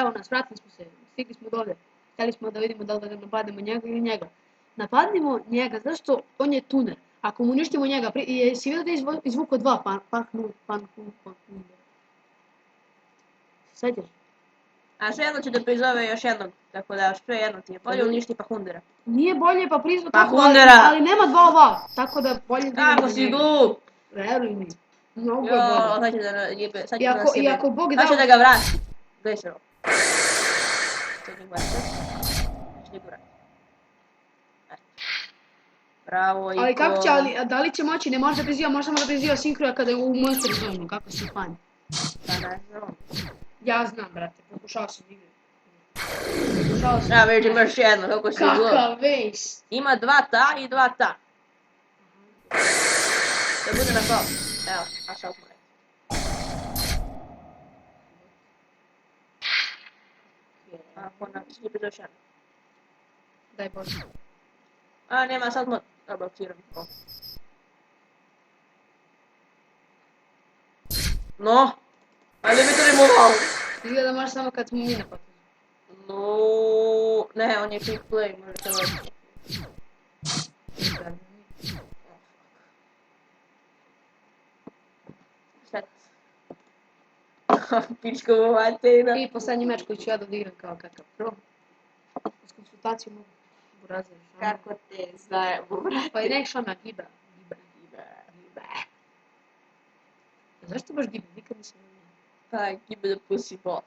evo nas, vratili smo se, stigli smo dole. Htjeli smo da vidimo da li da napadnemo njega ili njega. Napadnimo njega, zašto? On je tuner. Ako mu uništimo njega, jesi vidio da je izvukao 2 pankundera? Sjetiš? A svejedno će da prizove još jednog, tako da svejedno ti je bolje uništi Pahundera. Nije bolje pa prizva tako, Pahundera! ali nema 2 ova, tako da bolje da Kako si glup! Veruj mi, mnogo je bolje. Sad će da nas jebe. Ako Bog Sad će dao... da ga vrati. Gledaj se ovo. Bravo, Iko. Ali kako će, da li će moći, ne može da priziva, možemo da priziva Sinkroja kada je u Monster Zone, kako si fan. Pa ne znam. Ja znam, brate, pokušao sam igre. Ja vidim još jedno, kako si glup. Kakav vejs. Ima 2 ta i 2 ta. Da bude na to. Evo, a sad smo rekli. Ako nam će biti još jedno. Daj Bože. A, nema, sad smo... Da, blokiram to. No! Ali mi to removao! Izgleda možeš samo kad smo mi napadili. No, ne, on je quick play, možete vrati. Set. Pičkovo vatena. I posljednji meč koji ću ja da odigram kao kakav pro. S konsultacijom mogu burazir. Kako te znaje, burazir? Pa i nek šama giba. Zašto baš giba? Nikad nisam vidio. Pa, giba the pussy ball.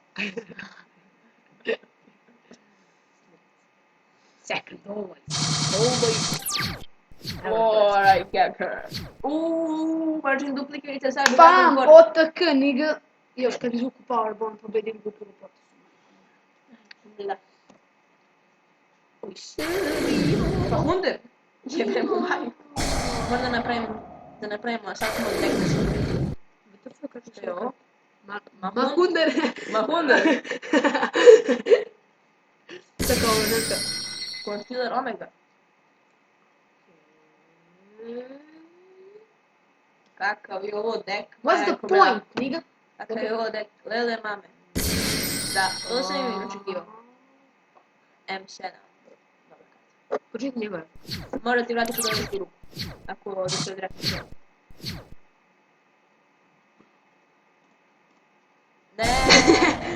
Second, always. Alright, get her. Margin duplicate sad. Bam! OTK, nigga. Još kad izvuku powerbomb, pobedim Gupu u potisu. Da. Oj, Srbijo. Pa Hunder. Jebemo majku. Možda napravimo sad mod nekada. WTF, kako Što je ovo? Mahunder. Mahunder. Tako ovo neka. Concealer Omega. Kakav je ovo dek? What's the point, nigga? Kakav je ovo dek? Lele mame. Da, ovo sam im očekivao. M7. Dobra karta. Počinite njegove. Možda ti vratiš u dodatnu ruku. Ako da se odrekne sve. Ne,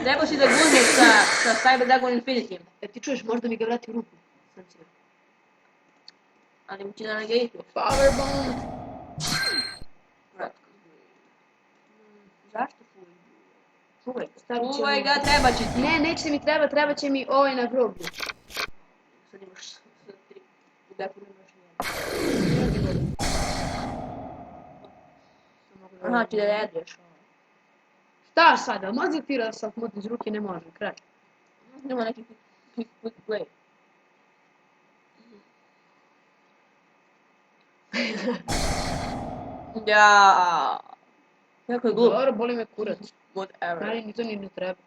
nebo si da guzniš sa Cyber Dragon Infinityjem. Ti čuješ, možda mi ga vrati u ruku. Ali mi će da negativu. Powerbomb. Zašto fuj? Čuvaj ga, treba će ti. Ne, neće mi treba će mi ovaj na groblju. Sad imaš tri. U deku imaš nijedan. Aha, ti da jedeš. Šta sada? Može ti da sam mod iz ruke, ne može, kraj. Nema neki quick play. Ja. Jako je glup. Dobro, boli me kurac. Whatever. Stari, ni to ni ne treba.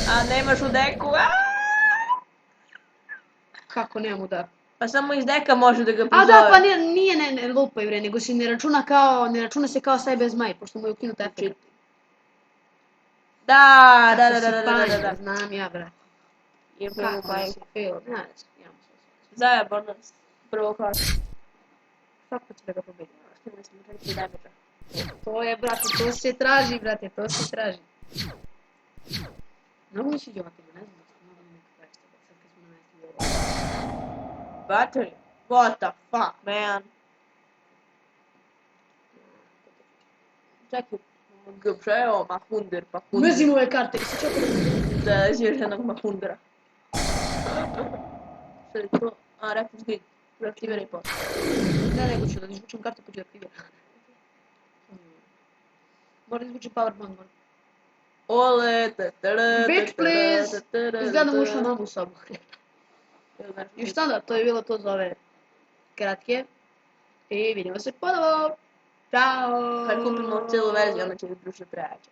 A nemaš u deku, Kako nemam udar? Pa samo iz deka može da ga A pozove. da, pa nije ne lupaj bre, nego se ne računa se kao Cyber Zmaj, pošto mu je ukinut efekt. Da. Znam ja, brate. Jebeno majku. Zajeban nas. Prvo kartu. Kako će da ga pobedi? Što mislim, da ti damage. To je, brate, to se traži, brate, to se traži. Mnogo mi sviđa ovakvima, ne znam, mnogo mi neka teksta, sad kad smo na neki Battery? What the fuck, man? Čekaj, šta je ovo, Mahunder, Pahunder? Mrzim ove karte, se čekaj da... Da, izvješ jednog Mahundera. Šta je to? A, Rapid Grid. Reaktiviraj post. Ne, nego ću da izvučem kartu pa ću da aktiviram. Moram izvučem Powerbomb. Ole, Bitch, please! Izgledam ušla mamu u sobu. I šta da, to je bilo to za ove kratke. I vidimo se ponovo. Ćao! Kad kupimo cijelu verziju, onda će biti druže trajaće.